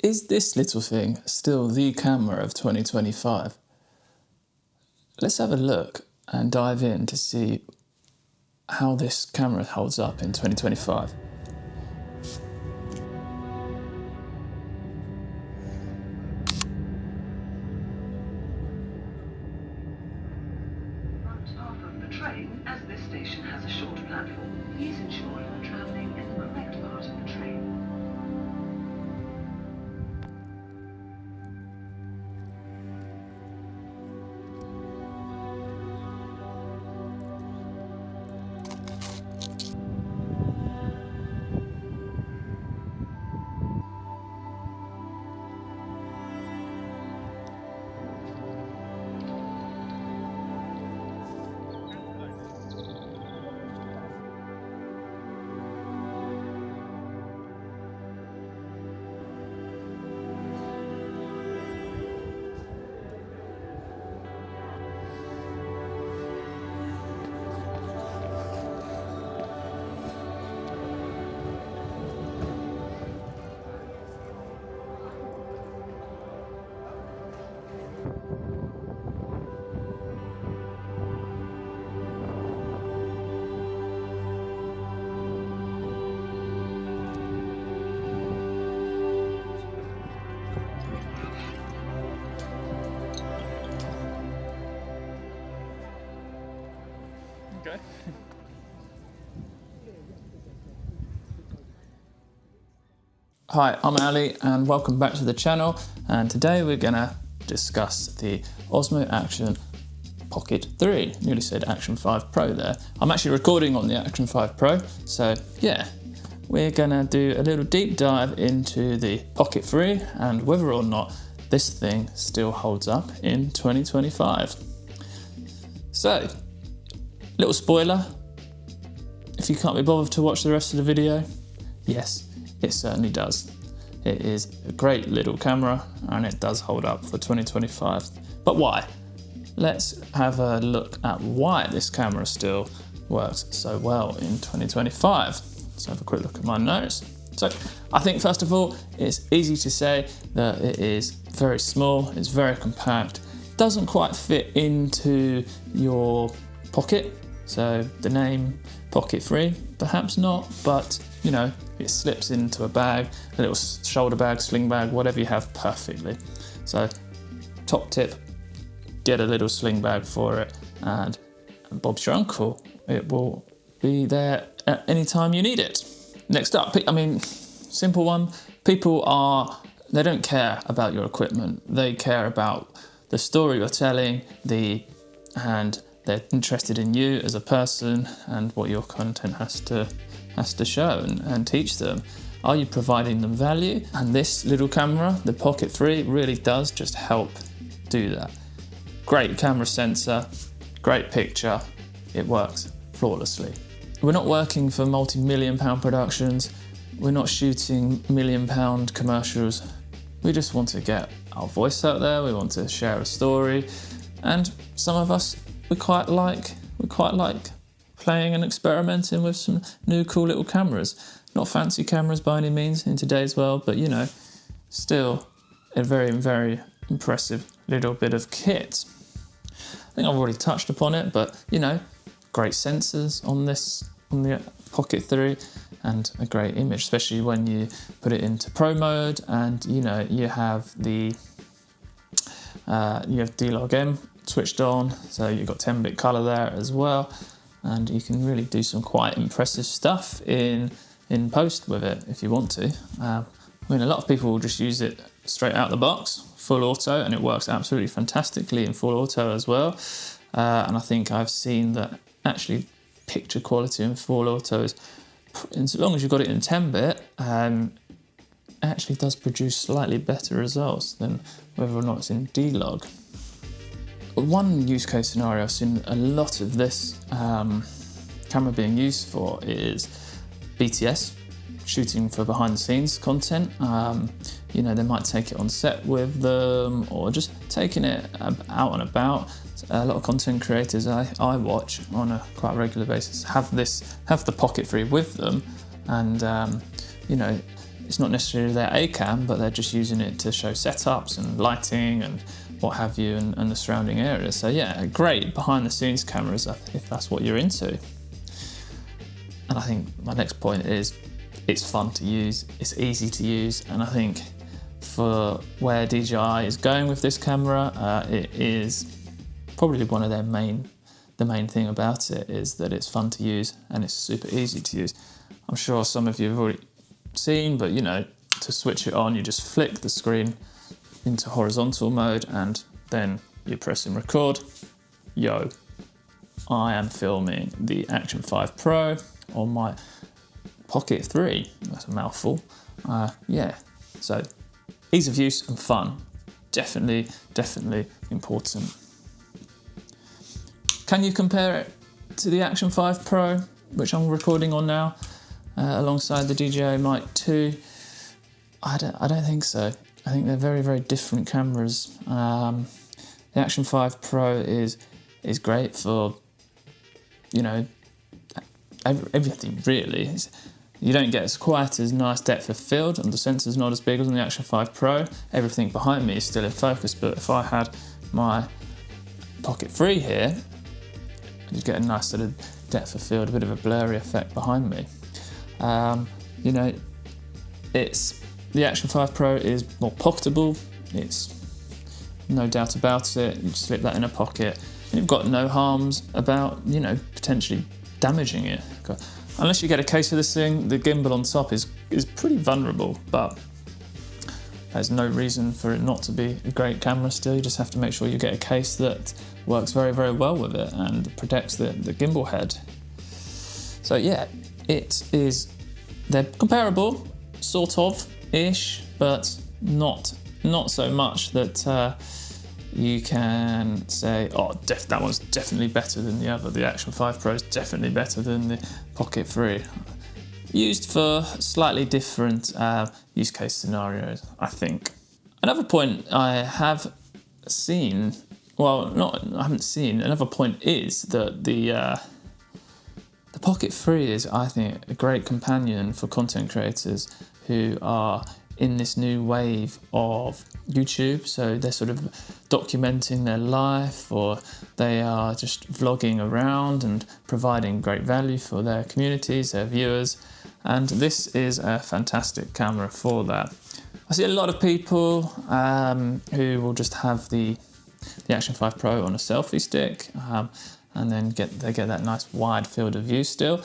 Is this little thing still the camera of 2025? Let's have a look and dive in to see how this camera holds up in 2025. Front half of the train, as this station has a short platform. Please ensure you are travelling in the correct part of the train. Okay. Hi, I'm Ali and welcome back to the channel, and today we're gonna discuss the Osmo Action Pocket 3. Nearly said Action 5 Pro there. I'm actually recording on the Action 5 Pro, so yeah, we're gonna do a little deep dive into the Pocket 3 and whether or not this thing still holds up in 2025. So, little spoiler, if you can't be bothered to watch the rest of the video, yes, it certainly does. It is a great little camera and it does hold up for 2025. But why? Let's have a look at why this camera still works so well in 2025. Let's have a quick look at my notes. So I think first of all, it's easy to say that it is very small, it's very compact, doesn't quite fit into your pocket. So the name Pocket 3, perhaps not, but you know, it slips into a bag, a little shoulder bag, sling bag, whatever you have perfectly. So top tip, get a little sling bag for it and Bob's your uncle. It will be there at any time you need it. Next up, I mean, simple one, they don't care about your equipment. They care about the story you're telling, and they're interested in you as a person and what your content has to show and teach them. Are you providing them value? And this little camera, the Pocket 3, really does just help do that. Great camera sensor, great picture, it works flawlessly. We're not working for multi-million pound productions, we're not shooting £1 million commercials. We just want to get our voice out there, we want to share a story, and some of us, we quite like playing and experimenting with some new cool little cameras. Not fancy cameras by any means in today's world, but you know, still a very, very impressive little bit of kit. I think I've already touched upon it, but you know, great sensors on the Pocket 3 and a great image, especially when you put it into Pro mode and you know, you have D-Log M switched on, so you've got 10-bit color there as well, and you can really do some quite impressive stuff in post with it if you want to. I mean, a lot of people will just use it straight out the box, full auto, and it works absolutely fantastically in full auto as well. And I think I've seen that actually picture quality in full auto is, as long as you've got it in 10-bit, actually does produce slightly better results than whether or not it's in D-Log. One use case scenario I've seen a lot of this camera being used for is BTS, shooting for behind the scenes content. You know, they might take it on set with them or just taking it out and about. A lot of content creators I watch on a quite regular basis have the Pocket 3 with them, and you know, it's not necessarily their A cam, but they're just using it to show setups and lighting and what have you, and the surrounding area. So yeah, great behind the scenes cameras if that's what you're into. And I think my next point is it's fun to use, it's easy to use, and I think for where DJI is going with this camera, it is probably one of their the main thing about it is that it's fun to use and it's super easy to use. I'm sure some of you have already seen, but you know, to switch it on, you just flick the screen into horizontal mode and then you're pressing record. Yo, I am filming the Action 5 Pro on my Pocket 3. That's a mouthful. Yeah, so ease of use and fun, definitely important. Can you compare it to the Action 5 Pro, which I'm recording on now, alongside the DJI Mic 2? I don't think so. I think they're very different cameras. The Action 5 Pro is great for, you know, everything really. You don't get quite as nice depth of field, and the sensor's not as big as on the Action 5 Pro. Everything behind me is still in focus, but if I had my Pocket 3 here, you'd get a nice sort of depth of field, a bit of a blurry effect behind me. You know, the Action 5 Pro is more pocketable. It's no doubt about it. You just slip that in a pocket, and you've got no harms about, you know, potentially damaging it. Unless you get a case of this thing, the gimbal on top is pretty vulnerable, but there's no reason for it not to be a great camera still. You just have to make sure you get a case that works very well with it and protects the gimbal head. So yeah, they're comparable, sort of, ish, but not so much that you can say, oh, that one's definitely better than the other. The Action 5 Pro is definitely better than the Pocket 3. Used for slightly different use case scenarios, I think. Another point I have seen, I haven't seen, another point is that the Pocket 3 is, I think, a great companion for content creators who are in this new wave of YouTube. So they're sort of documenting their life, or they are just vlogging around and providing great value for their communities, their viewers. And this is a fantastic camera for that. I see a lot of people who will just have the Action 5 Pro on a selfie stick, and then they get that nice wide field of view still.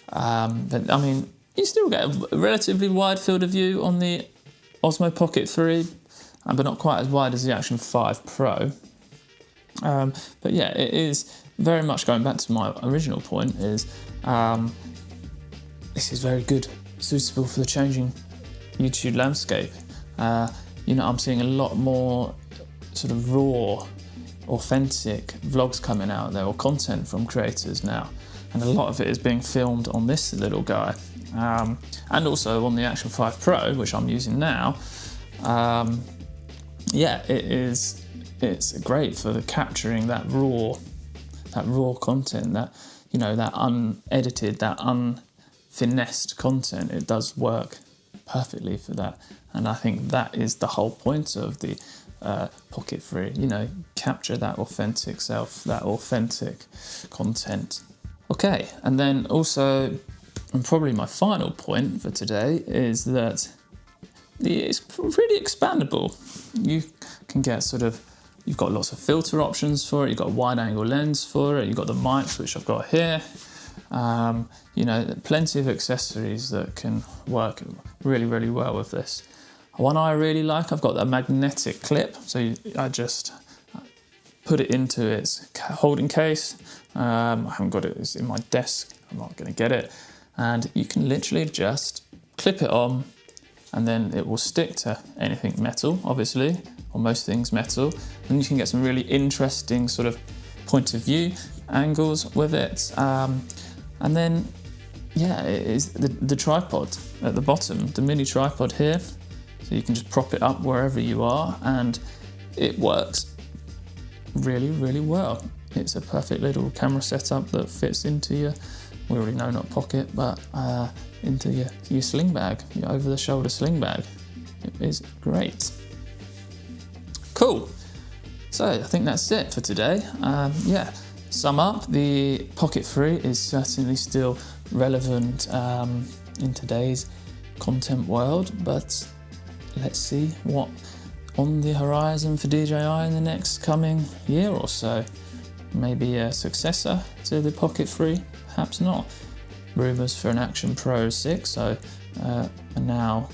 But I mean, you still get a relatively wide field of view on the Osmo Pocket 3, but not quite as wide as the Action 5 Pro. But yeah, it is very much going back to my original point is this is very good, suitable for the changing YouTube landscape. You know, I'm seeing a lot more sort of raw, authentic vlogs coming out there, or content from creators now, and a lot of it is being filmed on this little guy, and also on the Action 5 Pro, which I'm using now. Yeah, it's great for capturing that raw content, that, you know, that unedited, that unfinessed content. It does work perfectly for that, and I think that is the whole point of the Pocket 3, you know, capture that authentic self, that authentic content. Okay, and then also, and probably my final point for today, is that it's really expandable. You can get you've got lots of filter options for it, you've got a wide angle lens for it, you've got the mics, which I've got here. You know, plenty of accessories that can work really well with this. One I really like, I've got that magnetic clip, so I just put it into its holding case. I haven't got it, it's in my desk, I'm not going to get it. And you can literally just clip it on, and then it will stick to anything metal, obviously, or most things metal. And you can get some really interesting sort of point of view angles with it. And then, yeah, it is the tripod at the bottom, the mini tripod here. So you can just prop it up wherever you are, and it works really well. It's a perfect little camera setup that fits into your, we already know not pocket, but into your sling bag, your over-the-shoulder sling bag. It is great. Cool. So I think that's it for today. Yeah, sum up, the Pocket 3 is certainly still relevant in today's content world, but let's see what on the horizon for DJI in the next coming year or so. Maybe a successor to the Pocket 3, perhaps not. Rumours for an Action Pro 6 are now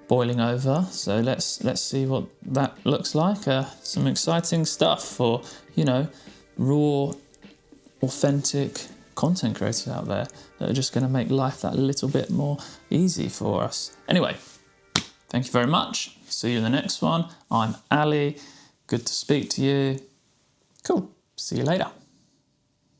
boiling over, so let's see what that looks like. Some exciting stuff for, you know, raw, authentic content creators out there that are just going to make life that little bit more easy for us. Anyway, thank you very much. See you in the next one. I'm Ali. Good to speak to you. Cool. See you later.